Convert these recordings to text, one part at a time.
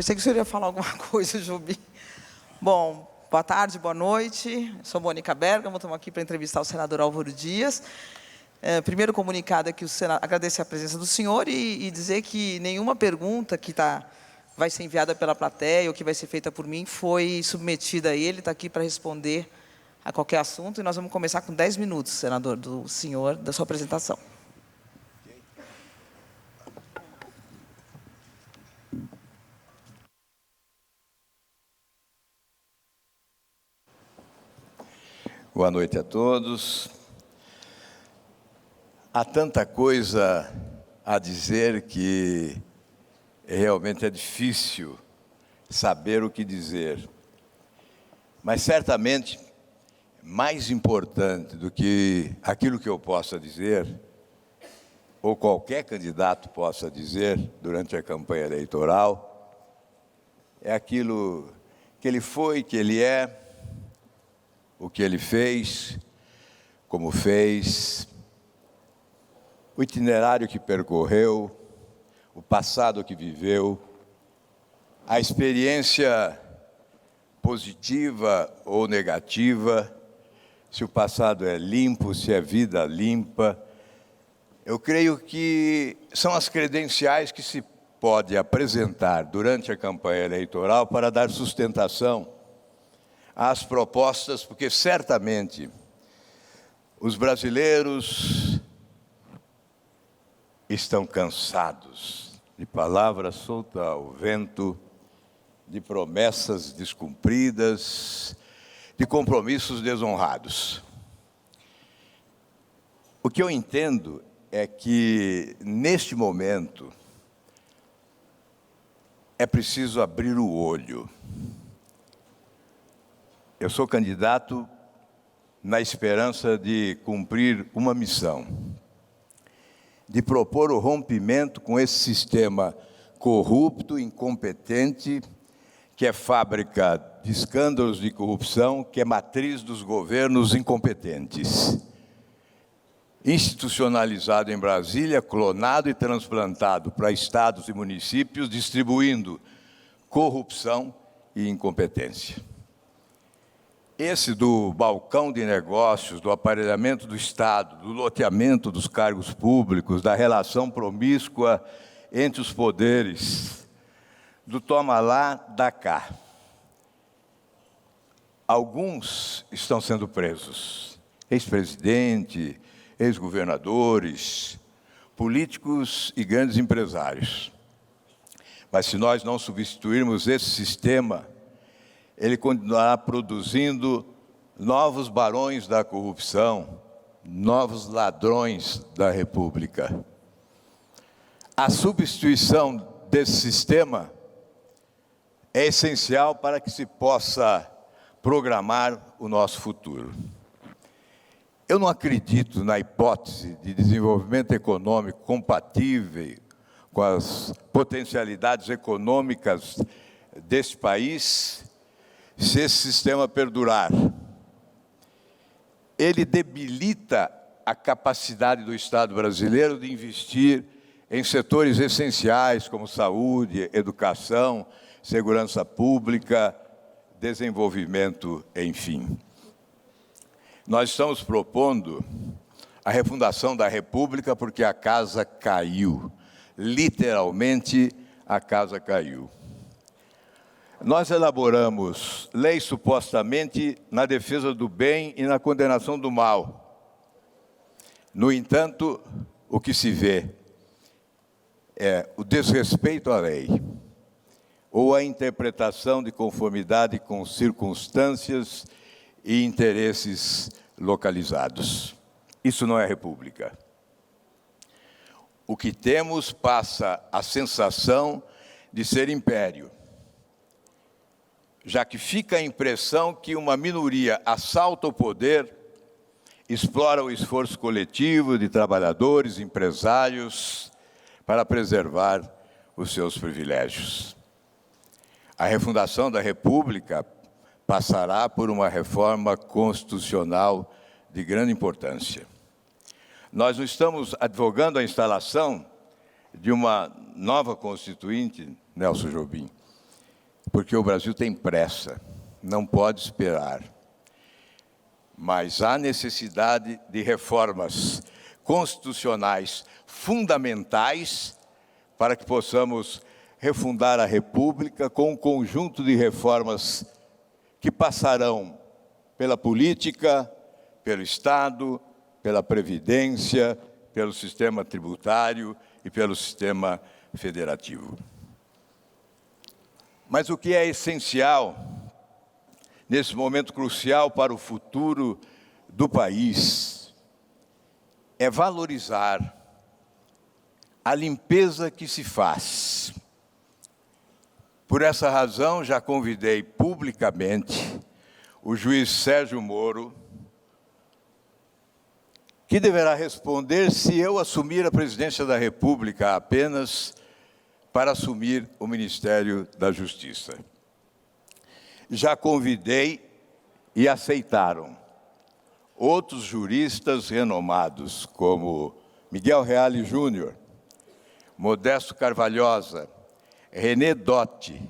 Pensei que o senhor ia falar alguma coisa, Jobim. Bom, boa tarde, boa noite. Sou Mônica Bergamo, estamos aqui para entrevistar o senador Álvaro Dias. Primeiro comunicado é que agradecer a presença do senhor e dizer que nenhuma pergunta que vai ser enviada pela plateia ou que vai ser feita por mim foi submetida a ele, está aqui para responder a qualquer assunto. E nós vamos começar com 10 minutos, senador, do senhor, da sua apresentação. Boa noite a todos. Há tanta coisa a dizer que realmente é difícil saber o que dizer. Mas certamente, mais importante do que aquilo que eu possa dizer, ou qualquer candidato possa dizer durante a campanha eleitoral, é aquilo que ele foi, que ele é, o que ele fez, como fez, o itinerário que percorreu, o passado que viveu, a experiência positiva ou negativa, se o passado é limpo, se é vida limpa. Eu creio que são as credenciais que se pode apresentar durante a campanha eleitoral para dar sustentação às propostas, porque certamente os brasileiros estão cansados de palavras soltas ao vento, de promessas descumpridas, de compromissos desonrados. O que eu entendo é que, neste momento, é preciso abrir o olho. Eu sou candidato na esperança de cumprir uma missão, de propor o rompimento com esse sistema corrupto, incompetente, que é fábrica de escândalos de corrupção, que é matriz dos governos incompetentes. Institucionalizado em Brasília, clonado e transplantado para estados e municípios, distribuindo corrupção e incompetência. Esse do balcão de negócios, do aparelhamento do Estado, do loteamento dos cargos públicos, da relação promíscua entre os poderes, do toma lá, dá cá. Alguns estão sendo presos. Ex-presidente, ex-governadores, políticos e grandes empresários. Mas se nós não substituirmos esse sistema, ele continuará produzindo novos barões da corrupção, novos ladrões da República. A substituição desse sistema é essencial para que se possa programar o nosso futuro. Eu não acredito na hipótese de desenvolvimento econômico compatível com as potencialidades econômicas deste país, se esse sistema perdurar. Ele debilita a capacidade do Estado brasileiro de investir em setores essenciais como saúde, educação, segurança pública, desenvolvimento, enfim. Nós estamos propondo a refundação da República porque a casa caiu. Literalmente, a casa caiu. Nós elaboramos leis supostamente na defesa do bem e na condenação do mal. No entanto, o que se vê é o desrespeito à lei, ou a interpretação de conformidade com circunstâncias e interesses localizados. Isso não é república. O que temos passa a sensação de ser império, já que fica a impressão que uma minoria assalta o poder, explora o esforço coletivo de trabalhadores, empresários, para preservar os seus privilégios. A refundação da República passará por uma reforma constitucional de grande importância. Nós não estamos advogando a instalação de uma nova constituinte, Nelson Jobim, porque o Brasil tem pressa, não pode esperar. Mas há necessidade de reformas constitucionais fundamentais para que possamos refundar a República com um conjunto de reformas que passarão pela política, pelo Estado, pela Previdência, pelo sistema tributário e pelo sistema federativo. Mas o que é essencial, nesse momento crucial para o futuro do país, é valorizar a limpeza que se faz. Por essa razão, já convidei publicamente o juiz Sérgio Moro, que deverá responder se eu assumir a presidência da República apenas para assumir o Ministério da Justiça. Já convidei e aceitaram outros juristas renomados, como Miguel Reale Júnior, Modesto Carvalhosa, René Dotti,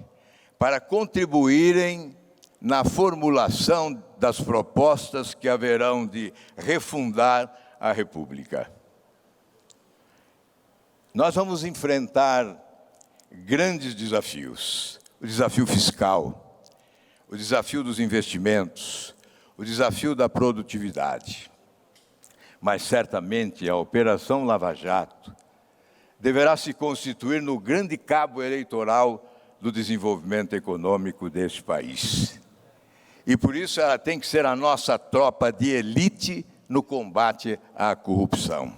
para contribuírem na formulação das propostas que haverão de refundar a República. Nós vamos enfrentar grandes desafios: o desafio fiscal, o desafio dos investimentos, o desafio da produtividade. Mas, certamente, a Operação Lava Jato deverá se constituir no grande cabo eleitoral do desenvolvimento econômico deste país. E, por isso, ela tem que ser a nossa tropa de elite no combate à corrupção.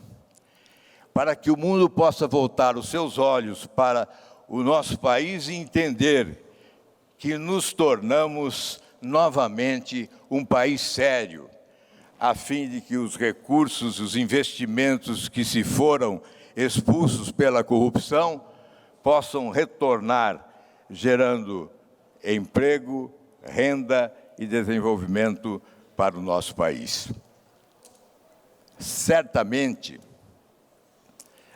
Para que o mundo possa voltar os seus olhos para o nosso país e entender que nos tornamos novamente um país sério, a fim de que os recursos, os investimentos que se foram expulsos pela corrupção possam retornar, gerando emprego, renda e desenvolvimento para o nosso país. Certamente,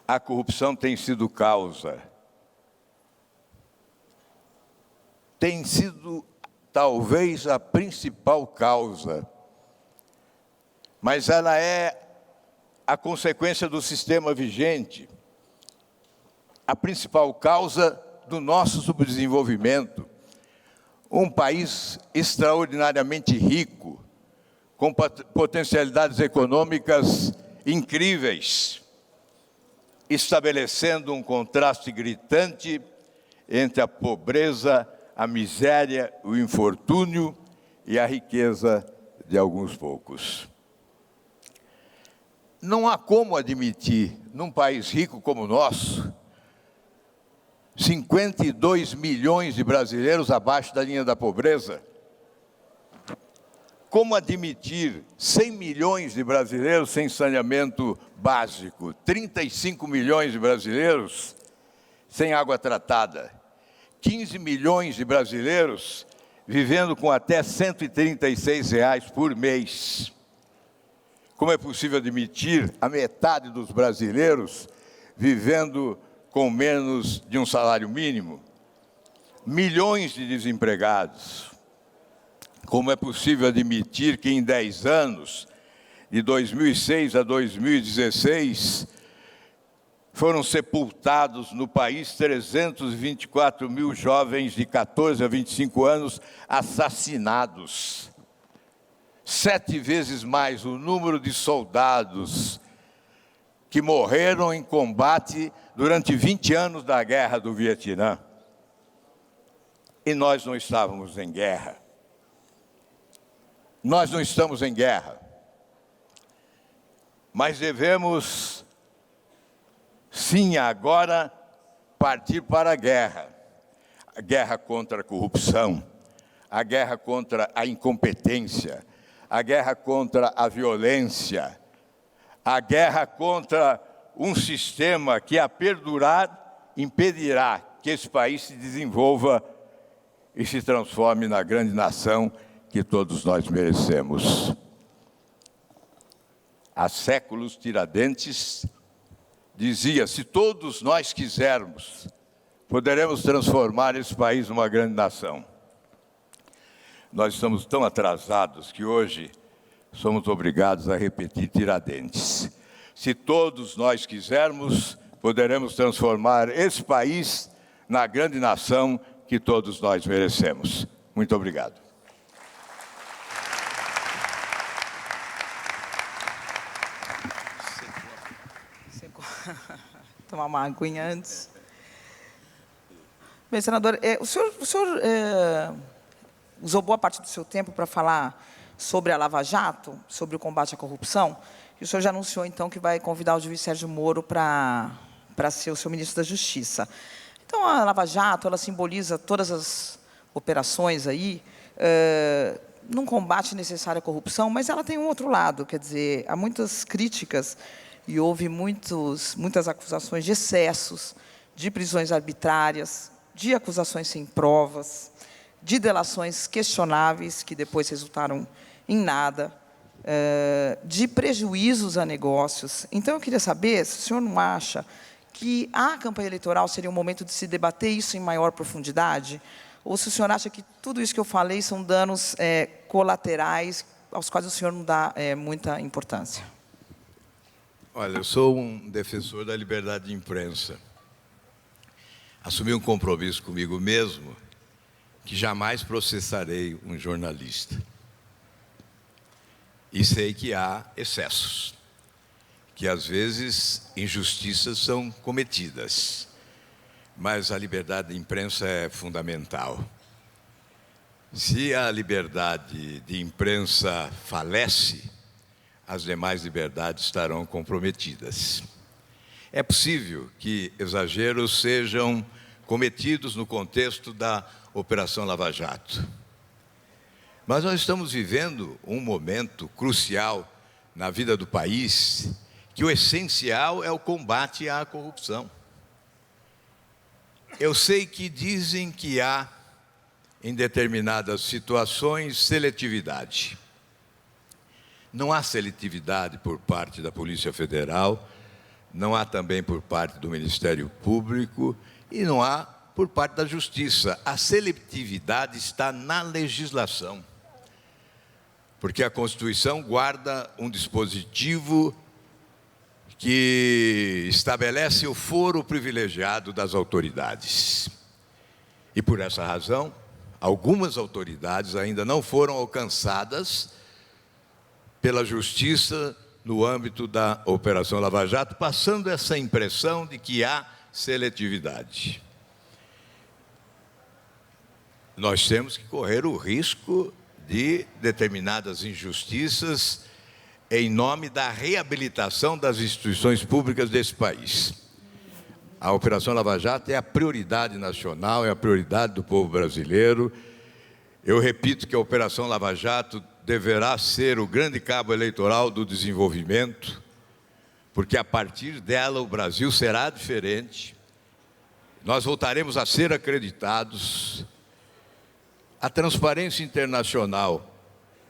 a corrupção tem sido talvez a principal causa, mas ela é a consequência do sistema vigente, a principal causa do nosso subdesenvolvimento. Um país extraordinariamente rico, com potencialidades econômicas incríveis, estabelecendo um contraste gritante entre a pobreza, a miséria, o infortúnio e a riqueza de alguns poucos. Não há como admitir, num país rico como o nosso, 52 milhões de brasileiros abaixo da linha da pobreza. Como admitir 100 milhões de brasileiros sem saneamento básico, 35 milhões de brasileiros sem água tratada, 15 milhões de brasileiros vivendo com até R$ 136 por mês? Como é possível admitir a metade dos brasileiros vivendo com menos de um salário mínimo? Milhões de desempregados. Como é possível admitir que em 10 anos, de 2006 a 2016, foram sepultados no país 324 mil jovens de 14 a 25 anos assassinados? 7 vezes mais o número de soldados que morreram em combate durante 20 anos da guerra do Vietnã. E nós não estávamos em guerra. Nós não estamos em guerra. Mas devemos, sim, agora partir para a guerra. A guerra contra a corrupção, a guerra contra a incompetência, a guerra contra a violência, a guerra contra um sistema que, a perdurar, impedirá que esse país se desenvolva e se transforme na grande nação que todos nós merecemos. Há séculos, Tiradentes dizia: se todos nós quisermos poderemos transformar esse país numa grande nação. Nós estamos tão atrasados que hoje somos obrigados a repetir Tiradentes. Se todos nós quisermos, poderemos transformar esse país na grande nação que todos nós merecemos. Muito obrigado. Tomar uma aguinha antes. Bem, senador, o senhor usou boa parte do seu tempo para falar sobre a Lava Jato, sobre o combate à corrupção, e o senhor já anunciou, então, que vai convidar o juiz Sérgio Moro para ser o seu ministro da Justiça. Então, a Lava Jato, ela simboliza todas as operações aí, num combate necessário à corrupção, mas ela tem um outro lado, quer dizer, há muitas críticas e houve muitas acusações de excessos, de prisões arbitrárias, de acusações sem provas, de delações questionáveis, que depois resultaram em nada, de prejuízos a negócios. Então, eu queria saber se o senhor não acha que a campanha eleitoral seria um momento de se debater isso em maior profundidade, ou se o senhor acha que tudo isso que eu falei são danos colaterais aos quais o senhor não dá muita importância. Olha, eu sou um defensor da liberdade de imprensa. Assumi um compromisso comigo mesmo que jamais processarei um jornalista. E sei que há excessos, que às vezes injustiças são cometidas, mas a liberdade de imprensa é fundamental. Se a liberdade de imprensa falece, as demais liberdades estarão comprometidas. É possível que exageros sejam cometidos no contexto da Operação Lava Jato. Mas nós estamos vivendo um momento crucial na vida do país, que o essencial é o combate à corrupção. Eu sei que dizem que há, em determinadas situações, seletividade. Não há seletividade por parte da Polícia Federal, não há também por parte do Ministério Público e não há por parte da Justiça. A seletividade está na legislação, porque a Constituição guarda um dispositivo que estabelece o foro privilegiado das autoridades. E por essa razão, algumas autoridades ainda não foram alcançadas pela Justiça no âmbito da Operação Lava Jato, passando essa impressão de que há seletividade. Nós temos que correr o risco de determinadas injustiças em nome da reabilitação das instituições públicas desse país. A Operação Lava Jato é a prioridade nacional, é a prioridade do povo brasileiro. Eu repito que a Operação Lava Jato deverá ser o grande cabo eleitoral do desenvolvimento, porque a partir dela o Brasil será diferente. Nós voltaremos a ser acreditados. A Transparência Internacional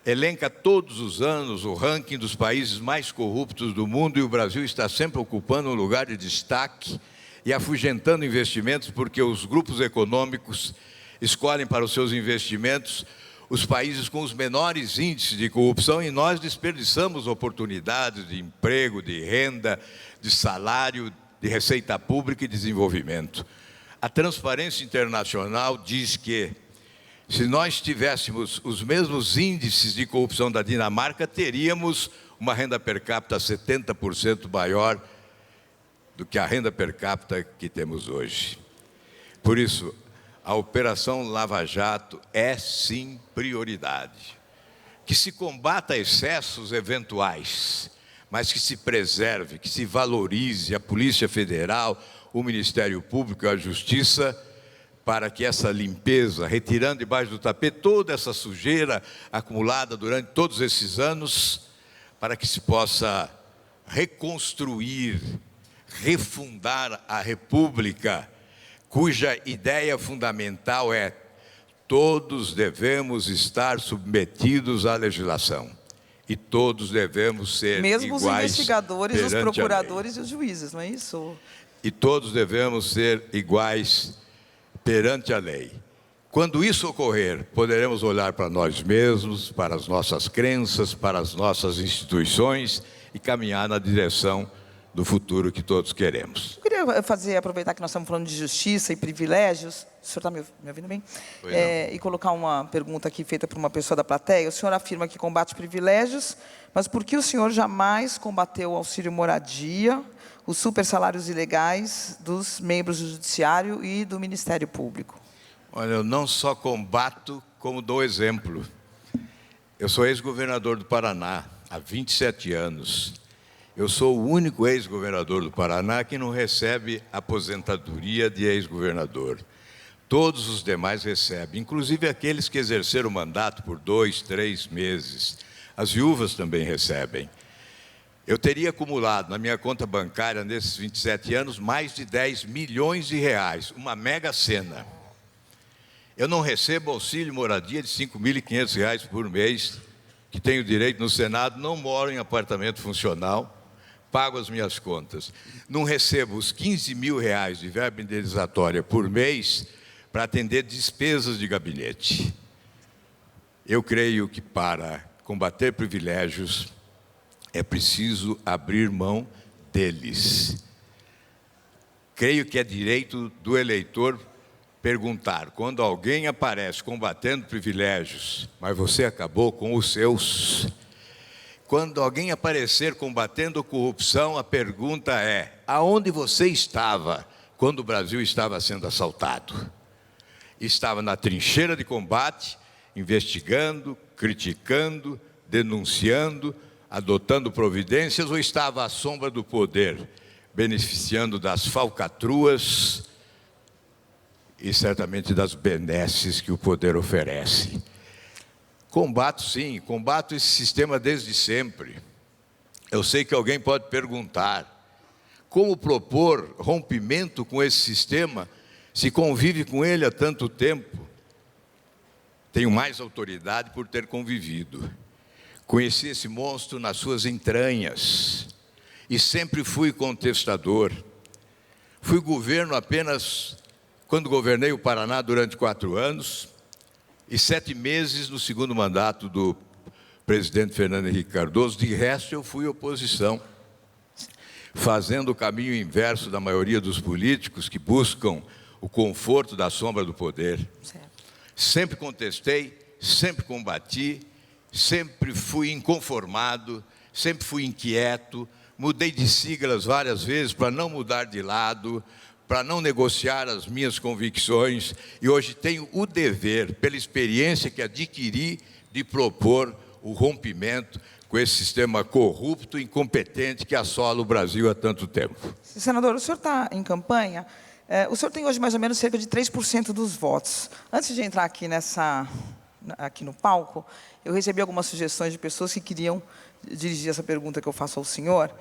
elenca todos os anos o ranking dos países mais corruptos do mundo e o Brasil está sempre ocupando um lugar de destaque e afugentando investimentos porque os grupos econômicos escolhem para os seus investimentos os países com os menores índices de corrupção e nós desperdiçamos oportunidades de emprego, de renda, de salário, de receita pública e desenvolvimento. A Transparência Internacional diz que se nós tivéssemos os mesmos índices de corrupção da Dinamarca, teríamos uma renda per capita 70% maior do que a renda per capita que temos hoje. Por isso, a Operação Lava Jato é, sim, prioridade. Que se combata excessos eventuais, mas que se preserve, que se valorize a Polícia Federal, o Ministério Público e a Justiça, para que essa limpeza, retirando debaixo do tapete toda essa sujeira acumulada durante todos esses anos, para que se possa reconstruir, refundar a República, cuja ideia fundamental é todos devemos estar submetidos à legislação e todos devemos ser mesmo iguais. Mesmo os investigadores, os procuradores e os juízes, não é isso? E todos devemos ser iguais perante a lei. Quando isso ocorrer, poderemos olhar para nós mesmos, para as nossas crenças, para as nossas instituições e caminhar na direção do futuro que todos queremos. Eu queria aproveitar que nós estamos falando de justiça e privilégios. O senhor está me ouvindo bem? E colocar uma pergunta aqui feita por uma pessoa da plateia. O senhor afirma que combate privilégios, mas por que o senhor jamais combateu o auxílio moradia, os super salários ilegais dos membros do Judiciário e do Ministério Público? Olha, eu não só combato, como dou exemplo. Eu sou ex-governador do Paraná há 27 anos. Eu sou o único ex-governador do Paraná que não recebe aposentadoria de ex-governador. Todos os demais recebem, inclusive aqueles que exerceram o mandato por 2, 3 meses. As viúvas também recebem. Eu teria acumulado na minha conta bancária, nesses 27 anos, mais de 10 milhões de reais, uma mega sena. Eu não recebo auxílio moradia de R$ 5.500 por mês, que tenho direito no Senado, não moro em apartamento funcional, pago as minhas contas. Não recebo os R$ 15.000 de verba indenizatória por mês para atender despesas de gabinete. Eu creio que para combater privilégios é preciso abrir mão deles. Creio que é direito do eleitor perguntar, quando alguém aparece combatendo privilégios, mas você acabou com os seus. Quando alguém aparecer combatendo corrupção, a pergunta é, aonde você estava quando o Brasil estava sendo assaltado? Estava na trincheira de combate, investigando, criticando, denunciando, adotando providências, ou estava à sombra do poder, beneficiando das falcatruas e certamente das benesses que o poder oferece? Combato sim, combato esse sistema desde sempre. Eu sei que alguém pode perguntar, como propor rompimento com esse sistema se convive com ele há tanto tempo? Tenho mais autoridade por ter convivido. Conheci esse monstro nas suas entranhas e sempre fui contestador. Fui governo apenas quando governei o Paraná durante 4 anos e 7 meses no segundo mandato do presidente Fernando Henrique Cardoso. De resto, eu fui oposição, fazendo o caminho inverso da maioria dos políticos que buscam o conforto da sombra do poder. Certo. Sempre contestei, sempre combati, sempre fui inconformado, sempre fui inquieto, mudei de siglas várias vezes para não mudar de lado, para não negociar as minhas convicções, e hoje tenho o dever, pela experiência que adquiri, de propor o rompimento com esse sistema corrupto e incompetente que assola o Brasil há tanto tempo. Senador, o senhor está em campanha. O senhor tem hoje mais ou menos cerca de 3% dos votos. Antes de entrar aqui no palco, eu recebi algumas sugestões de pessoas que queriam dirigir essa pergunta que eu faço ao senhor.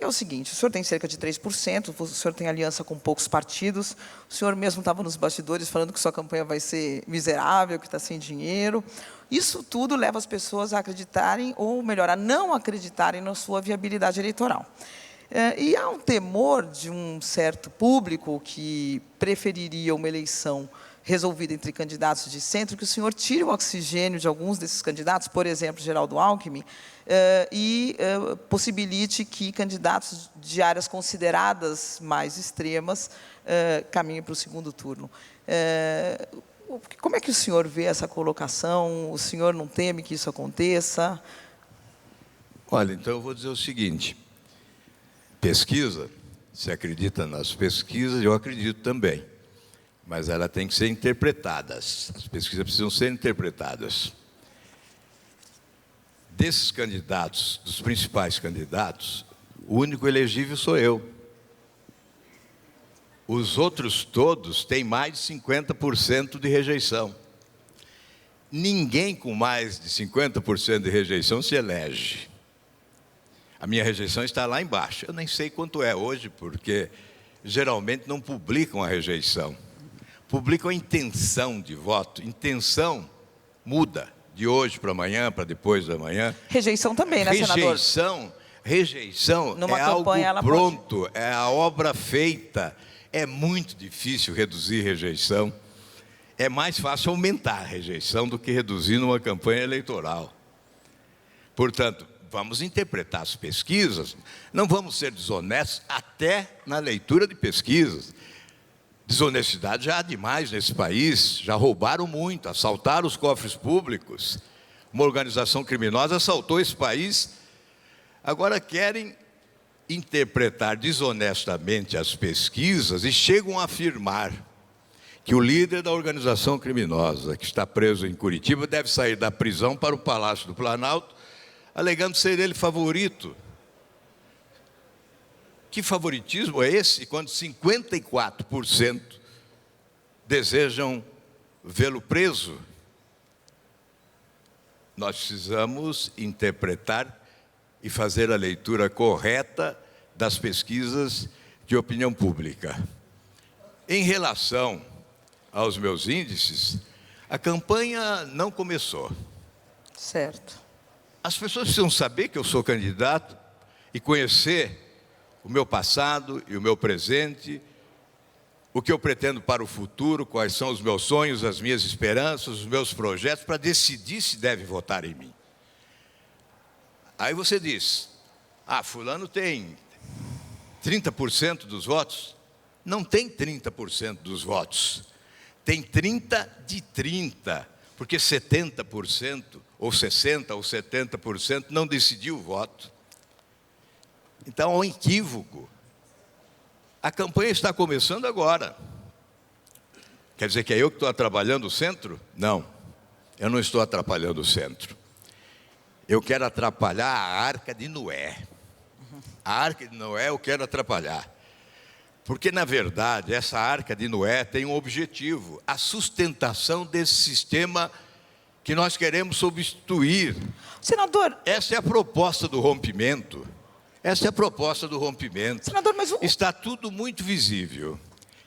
É o seguinte, o senhor tem cerca de 3%, o senhor tem aliança com poucos partidos, o senhor mesmo estava nos bastidores falando que sua campanha vai ser miserável, que está sem dinheiro. Isso tudo leva as pessoas a acreditarem, ou melhor, a não acreditarem na sua viabilidade eleitoral. E há um temor de um certo público que preferiria uma eleição resolvida entre candidatos de centro, que o senhor tire o oxigênio de alguns desses candidatos, por exemplo, Geraldo Alckmin, e possibilite que candidatos de áreas consideradas mais extremas caminhem para o segundo turno. Como é que o senhor vê essa colocação? O senhor não teme que isso aconteça? Olha, então eu vou dizer o seguinte, pesquisa, se acredita nas pesquisas, eu acredito também, mas ela tem que ser interpretadas, as pesquisas precisam ser interpretadas. Desses candidatos, dos principais candidatos, o único elegível sou eu. Os outros todos têm mais de 50% de rejeição. Ninguém com mais de 50% de rejeição se elege. A minha rejeição está lá embaixo. Eu nem sei quanto é hoje, porque geralmente não publicam a rejeição. Publicam a intenção de voto. Intenção muda de hoje para amanhã, para depois da manhã. Rejeição também, né, senador? Rejeição é algo pronto, é a obra feita. É muito difícil reduzir rejeição. É mais fácil aumentar a rejeição do que reduzir numa campanha eleitoral. Portanto, vamos interpretar as pesquisas, não vamos ser desonestos até na leitura de pesquisas. Desonestidade já há demais nesse país, já roubaram muito, assaltaram os cofres públicos. Uma organização criminosa assaltou esse país. Agora querem interpretar desonestamente as pesquisas e chegam a afirmar que o líder da organização criminosa, que está preso em Curitiba, deve sair da prisão para o Palácio do Planalto, alegando ser ele favorito. Que favoritismo é esse quando 54% desejam vê-lo preso? Nós precisamos interpretar e fazer a leitura correta das pesquisas de opinião pública. Em relação aos meus índices, a campanha não começou. Certo. As pessoas precisam saber que eu sou candidato e conhecer o meu passado e o meu presente, o que eu pretendo para o futuro, quais são os meus sonhos, as minhas esperanças, os meus projetos, para decidir se deve votar em mim. Aí você diz, fulano tem 30% dos votos. Não tem 30% dos votos. Tem 30 de 30, porque 70%, ou 60% ou 70% não decidiu o voto. Então, é um equívoco. A campanha está começando agora. Quer dizer que é eu que estou atrapalhando o centro? Não, eu não estou atrapalhando o centro. Eu quero atrapalhar a Arca de Noé. A Arca de Noé eu quero atrapalhar. Porque, na verdade, essa Arca de Noé tem um objetivo, a sustentação desse sistema que nós queremos substituir. Senador... Essa é a proposta do rompimento. Essa é a proposta do rompimento. Senador, mas está tudo muito visível.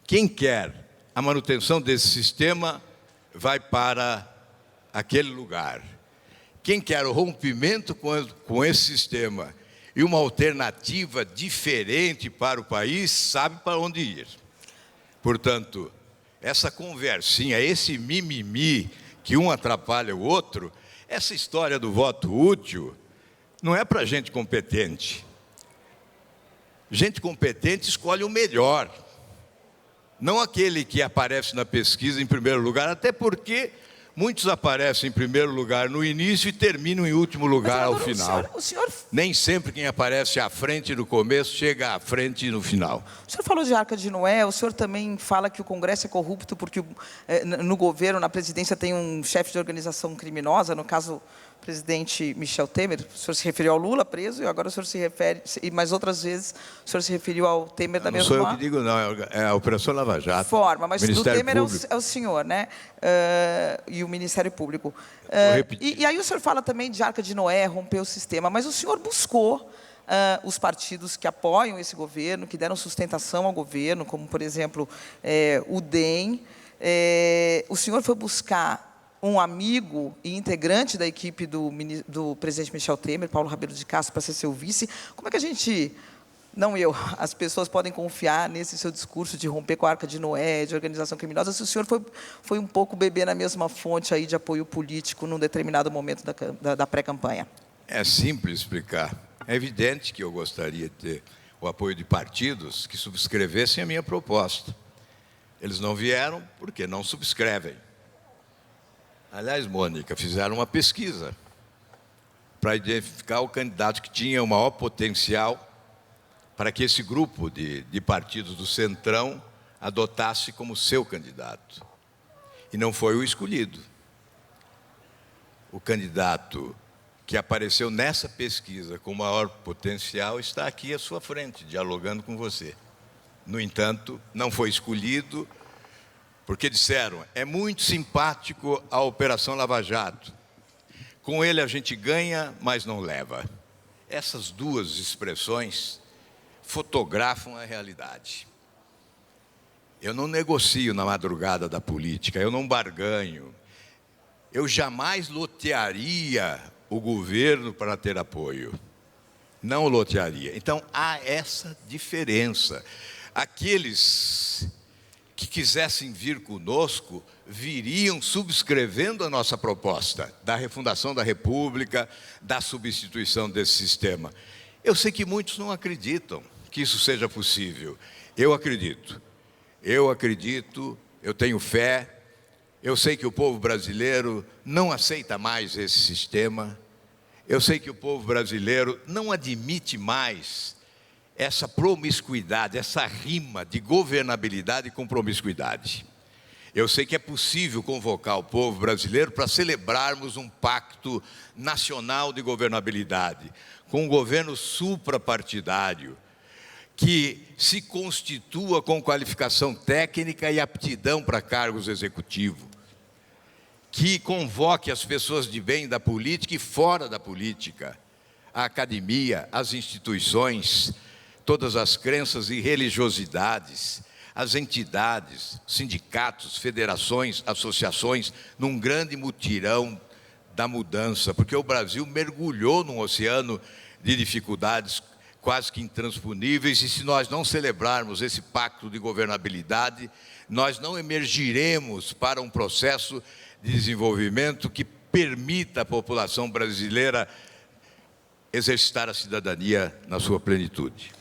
Quem quer a manutenção desse sistema vai para aquele lugar. Quem quer o rompimento com esse sistema e uma alternativa diferente para o país, sabe para onde ir. Portanto, essa conversinha, esse mimimi, que um atrapalha o outro, essa história do voto útil, não é para gente competente. Gente competente escolhe o melhor, não aquele que aparece na pesquisa em primeiro lugar, até porque muitos aparecem em primeiro lugar no início e terminam em último lugar ao final. O senhor... Nem sempre quem aparece à frente no começo chega à frente no final. O senhor falou de Arca de Noé, o senhor também fala que o Congresso é corrupto porque no governo, na presidência, tem um chefe de organização criminosa, no caso, o presidente Michel Temer. O senhor se referiu ao Lula preso e agora o senhor se refere, e mais outras vezes, o senhor se referiu ao Temer da mesma... Não sou eu que digo, não, é a Operação Lava Jato. Forma, mas do Temer Público. é o senhor, né? E o Ministério Público. E aí o senhor fala também de Arca de Noé, romper o sistema, mas o senhor buscou os partidos que apoiam esse governo, que deram sustentação ao governo, como, por exemplo, o DEM. O senhor foi buscar um amigo e integrante da equipe do presidente Michel Temer, Paulo Rabelo de Castro, para ser seu vice. Como é que a gente... Não eu, as pessoas podem confiar nesse seu discurso de romper com a Arca de Noé, de organização criminosa, se o senhor foi um pouco beber na mesma fonte aí de apoio político num determinado momento da pré-campanha? É simples explicar. É evidente que eu gostaria de ter o apoio de partidos que subscrevessem a minha proposta. Eles não vieram porque não subscrevem. Aliás, Mônica, fizeram uma pesquisa para identificar o candidato que tinha o maior potencial para que esse grupo de partidos do Centrão adotasse como seu candidato. E não foi o escolhido. O candidato que apareceu nessa pesquisa com maior potencial está aqui à sua frente, dialogando com você. No entanto, não foi escolhido porque disseram, é muito simpático a Operação Lava Jato. Com ele a gente ganha, mas não leva. Essas duas expressões fotografam a realidade. Eu não negocio na madrugada da política, eu não barganho. Eu jamais lotearia o governo para ter apoio. Não lotearia. Então, há essa diferença. aqueles que quisessem vir conosco viriam subscrevendo a nossa proposta da refundação da República, da substituição desse sistema. Eu sei que muitos não acreditam que isso seja possível. Eu acredito, eu tenho fé, eu sei que o povo brasileiro não aceita mais esse sistema, eu sei que o povo brasileiro não admite mais essa promiscuidade, essa rima de governabilidade com promiscuidade. Eu sei que é possível convocar o povo brasileiro para celebrarmos um pacto nacional de governabilidade, com um governo suprapartidário, que se constitua com qualificação técnica e aptidão para cargos executivos, que convoque as pessoas de bem da política e fora da política, a academia, as instituições, todas as crenças e religiosidades, as entidades, sindicatos, federações, associações, num grande mutirão da mudança, porque o Brasil mergulhou num oceano de dificuldades quase que intransponíveis, e se nós não celebrarmos esse pacto de governabilidade, nós não emergiremos para um processo de desenvolvimento que permita à população brasileira exercitar a cidadania na sua plenitude.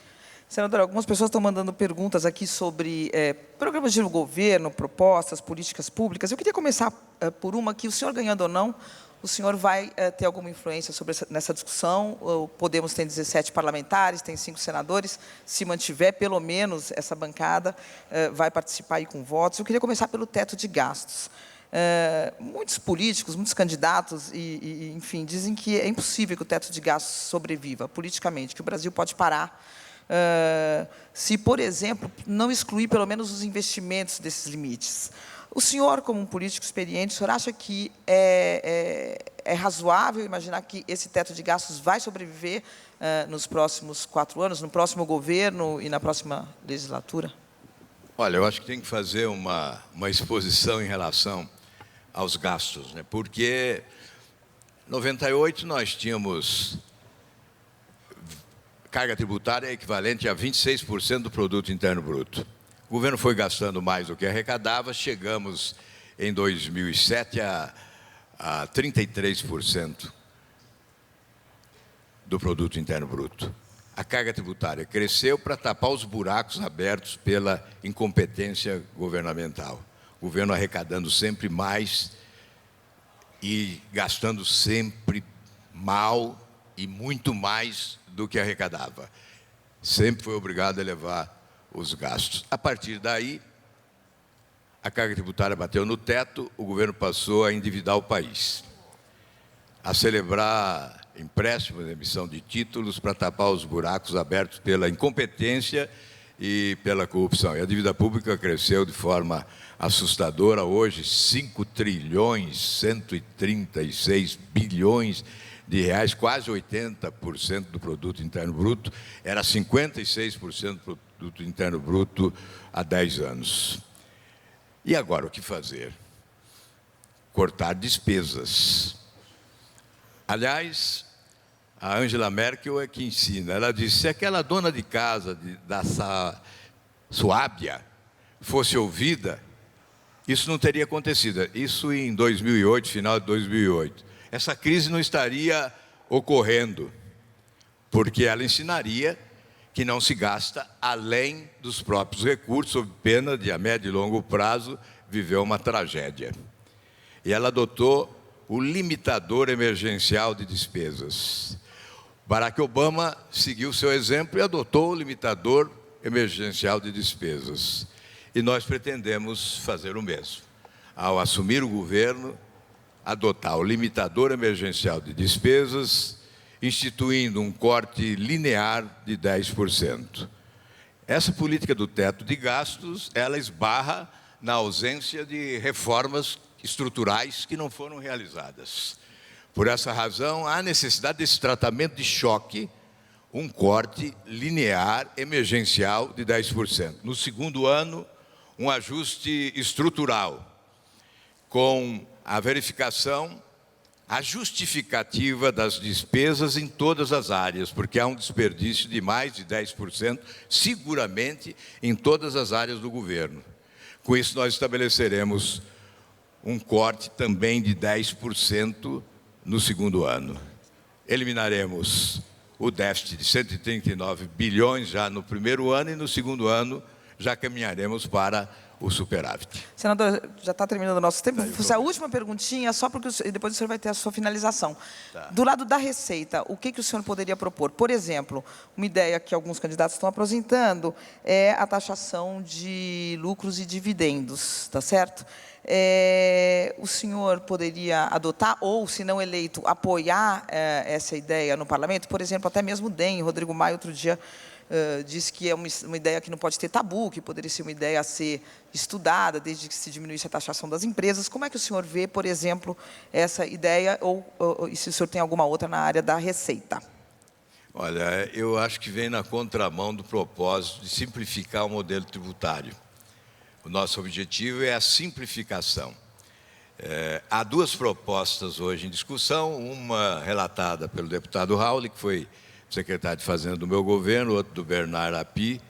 Senador, algumas pessoas estão mandando perguntas aqui sobre programas de governo, propostas, políticas públicas. Eu queria começar por uma que, o senhor ganhando ou não, o senhor vai ter alguma influência sobre nessa discussão. O Podemos tem 17 parlamentares, tem 5 senadores. Se mantiver pelo menos essa bancada, vai participar aí com votos. Eu queria começar pelo teto de gastos. Muitos políticos, muitos candidatos, enfim, dizem que é impossível que o teto de gastos sobreviva politicamente, que o Brasil pode parar se, por exemplo, não excluir pelo menos os investimentos desses limites. O senhor, como um político experiente, o senhor acha que é razoável imaginar que esse teto de gastos vai sobreviver nos próximos 4 anos, no próximo governo e na próxima legislatura? Olha, eu acho que tem que fazer uma exposição em relação aos gastos, né? Porque em 98 nós tínhamos carga tributária equivalente a 26% do produto interno bruto. O governo foi gastando mais do que arrecadava, chegamos em 2007 a 33% do produto interno bruto. A carga tributária cresceu para tapar os buracos abertos pela incompetência governamental. O governo arrecadando sempre mais e gastando sempre mal e muito mais do que arrecadava. Sempre foi obrigado a elevar os gastos. A partir daí, a carga tributária bateu no teto, o governo passou a endividar o país, a celebrar empréstimos, emissão de títulos para tapar os buracos abertos pela incompetência e pela corrupção. E a dívida pública cresceu de forma assustadora. Hoje, 5 trilhões, 136 bilhões de reais, quase 80% do produto interno bruto, era 56% do produto interno bruto há 10 anos. E agora o que fazer? Cortar despesas. Aliás, a Angela Merkel é que ensina. Ela disse: se aquela dona de casa da Suábia fosse ouvida, isso não teria acontecido. Isso em 2008, final de 2008. Essa crise não estaria ocorrendo, porque ela ensinaria que não se gasta além dos próprios recursos, sob pena de, a médio e longo prazo, viver uma tragédia. E ela adotou o limitador emergencial de despesas. Barack Obama seguiu seu exemplo e adotou o limitador emergencial de despesas. E nós pretendemos fazer o mesmo. Ao assumir o governo, adotar o limitador emergencial de despesas, instituindo um corte linear de 10%. Essa política do teto de gastos, ela esbarra na ausência de reformas estruturais que não foram realizadas. Por essa razão, há necessidade desse tratamento de choque, um corte linear emergencial de 10%. No segundo ano, um ajuste estrutural, com a verificação, a justificativa das despesas em todas as áreas, porque há um desperdício de mais de 10%, seguramente, em todas as áreas do governo. Com isso, nós estabeleceremos um corte também de 10% no segundo ano. Eliminaremos o déficit de 139 bilhões já no primeiro ano e no segundo ano já caminharemos para o superávit. Senador, já está terminando o nosso tempo. A última perguntinha, só porque depois o senhor vai ter a sua finalização. Tá. Do lado da Receita, o que o senhor poderia propor? Por exemplo, uma ideia que alguns candidatos estão apresentando é a taxação de lucros e dividendos, tá certo? O senhor poderia adotar, ou, se não eleito, apoiar essa ideia no parlamento? Por exemplo, até mesmo o DEM, Rodrigo Maia, outro dia, disse que é uma ideia que não pode ter tabu, que poderia ser uma ideia a ser estudada, desde que se diminuísse a taxação das empresas. Como é que o senhor vê, por exemplo, essa ideia, ou se o senhor tem alguma outra na área da Receita? Olha, eu acho que vem na contramão do propósito de simplificar o modelo tributário. O nosso objetivo é a simplificação. Há duas propostas hoje em discussão, uma relatada pelo deputado Raul, que foi secretário de Fazenda do meu governo, outro do Bernard Api.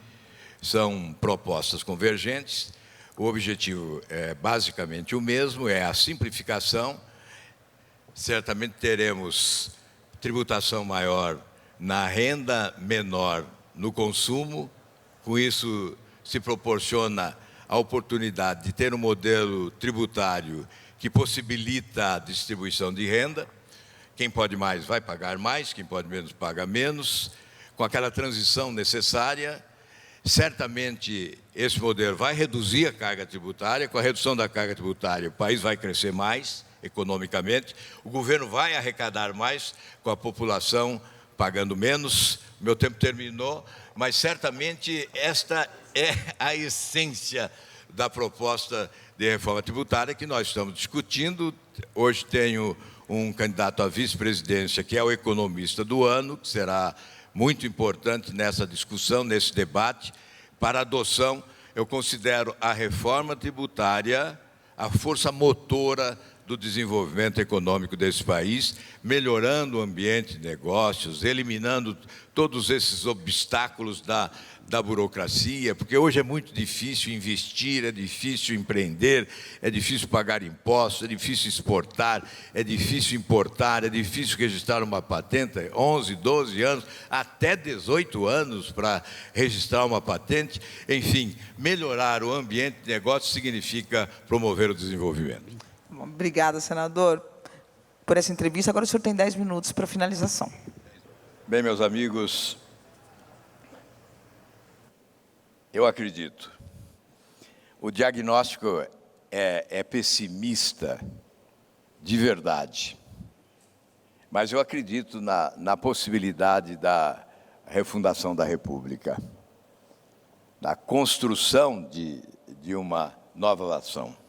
São propostas convergentes. O objetivo é basicamente o mesmo, é a simplificação. Certamente teremos tributação maior na renda, menor no consumo. Com isso, se proporciona a oportunidade de ter um modelo tributário que possibilita a distribuição de renda. Quem pode mais vai pagar mais, quem pode menos paga menos. Com aquela transição necessária, certamente esse modelo vai reduzir a carga tributária. Com a redução da carga tributária, o país vai crescer mais economicamente, o governo vai arrecadar mais com a população pagando menos. Meu tempo terminou, mas certamente esta é a essência da proposta de reforma tributária que nós estamos discutindo. Hoje tenho um candidato à vice-presidência, que é o economista do ano, que será muito importante nessa discussão, nesse debate. Para a adoção, eu considero a reforma tributária a força motora do desenvolvimento econômico desse país, melhorando o ambiente de negócios, eliminando todos esses obstáculos da burocracia, porque hoje é muito difícil investir, é difícil empreender, é difícil pagar impostos, é difícil exportar, é difícil importar, é difícil registrar uma patente, 11, 12 anos, até 18 anos para registrar uma patente. Enfim, melhorar o ambiente de negócios significa promover o desenvolvimento. Obrigada, senador, por essa entrevista. Agora o senhor tem 10 minutos para finalização. Bem, meus amigos, eu acredito. O diagnóstico é pessimista de verdade. Mas eu acredito na possibilidade da refundação da República, da construção de uma nova nação,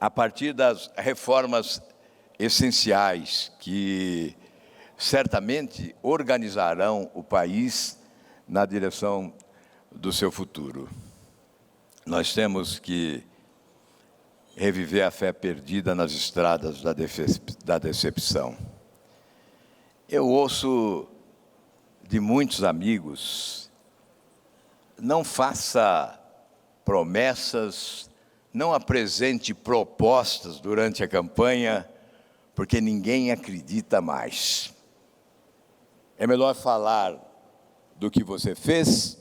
a partir das reformas essenciais que certamente organizarão o país na direção do seu futuro. Nós temos que reviver a fé perdida nas estradas da decepção. Eu ouço de muitos amigos: não faça promessas, não apresente propostas durante a campanha, porque ninguém acredita mais. É melhor falar do que você fez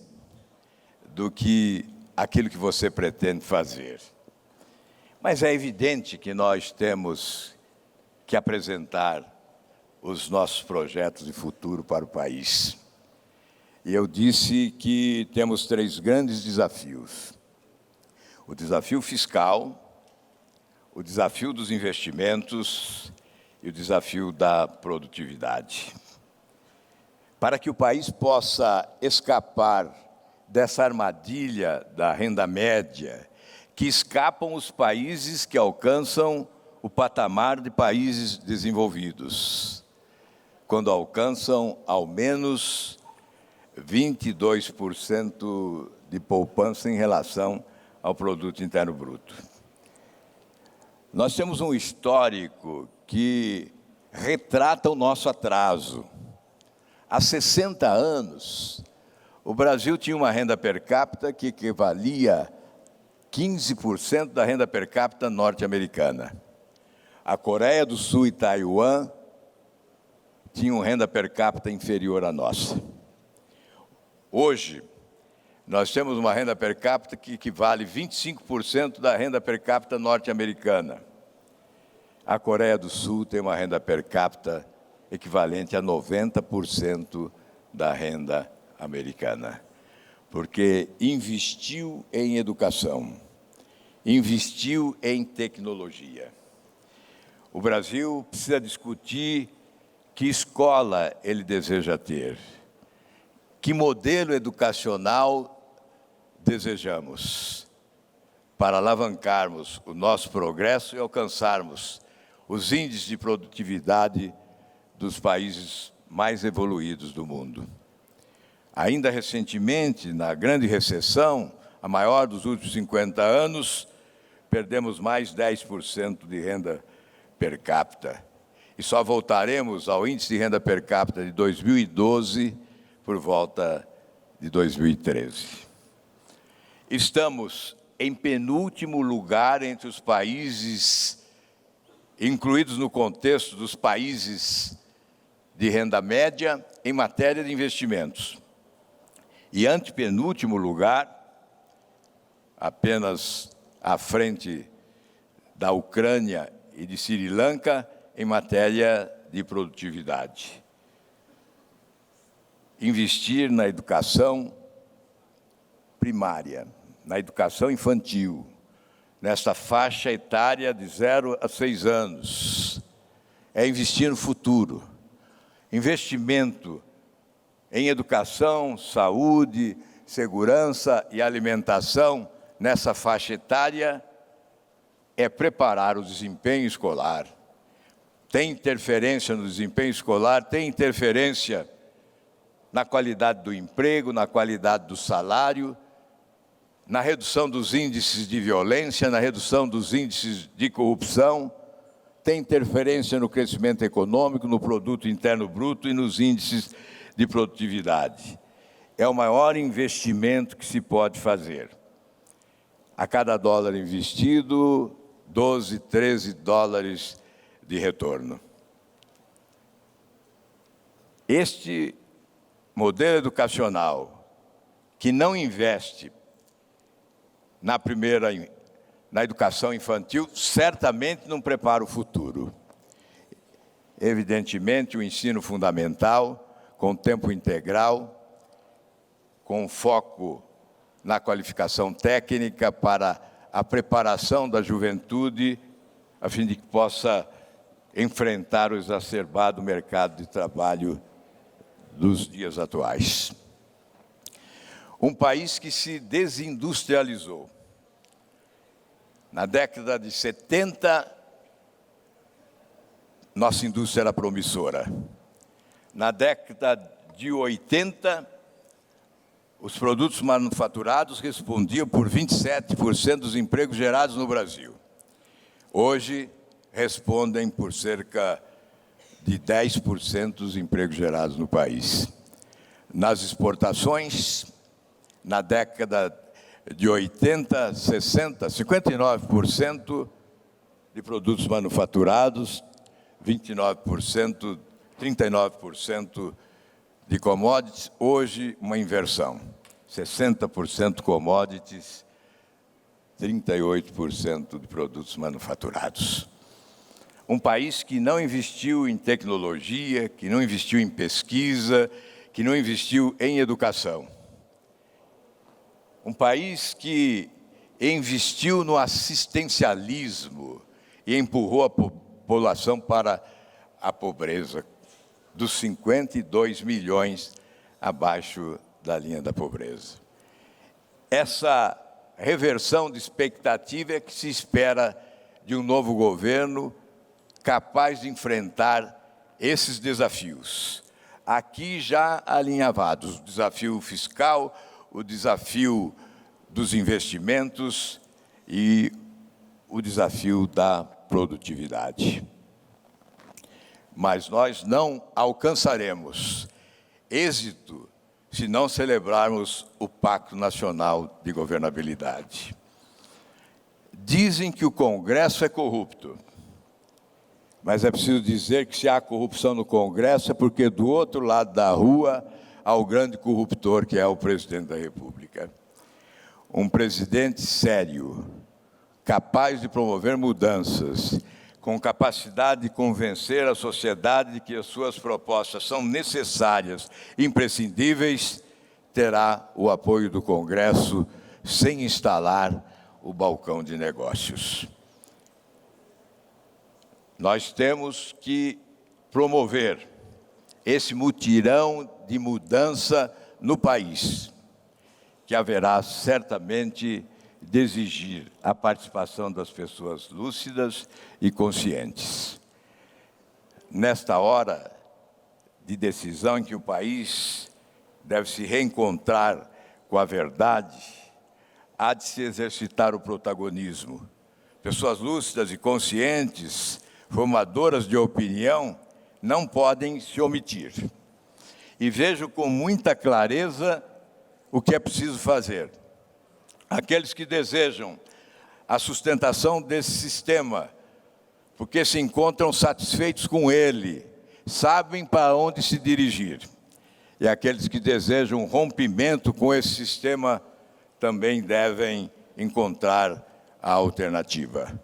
do que aquilo que você pretende fazer. Mas é evidente que nós temos que apresentar os nossos projetos de futuro para o país. E eu disse que temos 3 grandes desafios: o desafio fiscal, o desafio dos investimentos e o desafio da produtividade. Para que o país possa escapar dessa armadilha da renda média, que escapam os países que alcançam o patamar de países desenvolvidos, quando alcançam ao menos 22% de poupança em relação ao produto interno bruto. Nós temos um histórico que retrata o nosso atraso. Há 60 anos, o Brasil tinha uma renda per capita que equivalia 15% da renda per capita norte-americana. A Coreia do Sul e Taiwan tinham renda per capita inferior à nossa. Hoje, nós temos uma renda per capita que equivale 25% da renda per capita norte-americana. A Coreia do Sul tem uma renda per capita equivalente a 90% da renda americana, porque investiu em educação, investiu em tecnologia. O Brasil precisa discutir que escola ele deseja ter, que modelo educacional desejamos, para alavancarmos o nosso progresso e alcançarmos os índices de produtividade dos países mais evoluídos do mundo. Ainda recentemente, na grande recessão, a maior dos últimos 50 anos, perdemos mais 10% de renda per capita. E só voltaremos ao índice de renda per capita de 2012 por volta de 2013. Estamos em penúltimo lugar entre os países incluídos no contexto dos países de renda média em matéria de investimentos. E antepenúltimo lugar, apenas à frente da Ucrânia e de Sri Lanka, em matéria de produtividade. Investir na educação primária, na educação infantil, nesta faixa etária de 0 a 6 anos, é investir no futuro. Investimento em educação, saúde, segurança e alimentação nessa faixa etária é preparar o desempenho escolar. Tem interferência no desempenho escolar, tem interferência na qualidade do emprego, na qualidade do salário, na redução dos índices de violência, na redução dos índices de corrupção, tem interferência no crescimento econômico, no produto interno bruto e nos índices de produtividade. É o maior investimento que se pode fazer. A cada dólar investido, 12, 13 dólares de retorno. Este modelo educacional que não investe na educação infantil, certamente não prepara o futuro. Evidentemente, o ensino fundamental, com tempo integral, com foco na qualificação técnica para a preparação da juventude, a fim de que possa enfrentar o exacerbado mercado de trabalho dos dias atuais. Um país que se desindustrializou. Na década de 70, nossa indústria era promissora. Na década de 80, os produtos manufaturados respondiam por 27% dos empregos gerados no Brasil. Hoje, respondem por cerca de 10% dos empregos gerados no país. Nas exportações, na década de 80, 60, 59% de produtos manufaturados, 29%, 39% de commodities. Hoje, uma inversão. 60% commodities, 38% de produtos manufaturados. Um país que não investiu em tecnologia, que não investiu em pesquisa, que não investiu em educação. Um país que investiu no assistencialismo e empurrou a população para a pobreza, dos 52 milhões abaixo da linha da pobreza. Essa reversão de expectativa é que se espera de um novo governo capaz de enfrentar esses desafios. Aqui já alinhavados, o desafio fiscal, o desafio dos investimentos e o desafio da produtividade. mas nós não alcançaremos êxito se não celebrarmos o Pacto Nacional de Governabilidade. Dizem que o Congresso é corrupto, mas é preciso dizer que se há corrupção no Congresso é porque do outro lado da rua há o grande corruptor, que é o presidente da República. Um presidente sério, capaz de promover mudanças, com capacidade de convencer a sociedade de que as suas propostas são necessárias, imprescindíveis, terá o apoio do Congresso sem instalar o balcão de negócios. Nós temos que promover esse mutirão de mudança no país, que haverá certamente de exigir a participação das pessoas lúcidas e conscientes. Nesta hora de decisão em que o país deve se reencontrar com a verdade, há de se exercitar o protagonismo. Pessoas lúcidas e conscientes, formadoras de opinião, não podem se omitir. E vejo com muita clareza o que é preciso fazer. Aqueles que desejam a sustentação desse sistema, porque se encontram satisfeitos com ele, sabem para onde se dirigir. E aqueles que desejam um rompimento com esse sistema também devem encontrar a alternativa.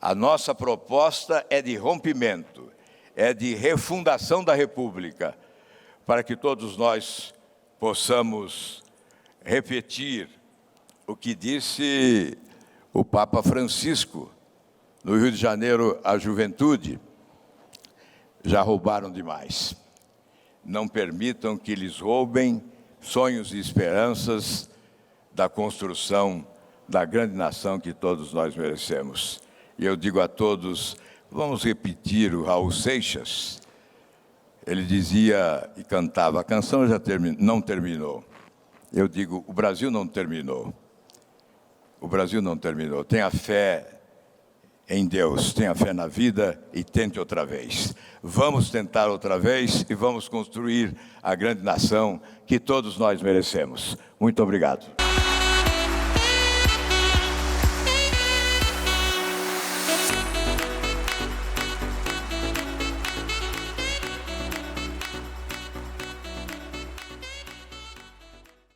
A nossa proposta é de rompimento, é de refundação da República, para que todos nós possamos repetir o que disse o Papa Francisco no Rio de Janeiro à juventude: já roubaram demais. Não permitam que lhes roubem sonhos e esperanças da construção da grande nação que todos nós merecemos. E eu digo a todos, vamos repetir o Raul Seixas. Ele dizia e cantava, a canção já não terminou. Eu digo, o Brasil não terminou. O Brasil não terminou. Tenha fé em Deus, tenha fé na vida e tente outra vez. Vamos tentar outra vez e vamos construir a grande nação que todos nós merecemos. Muito obrigado.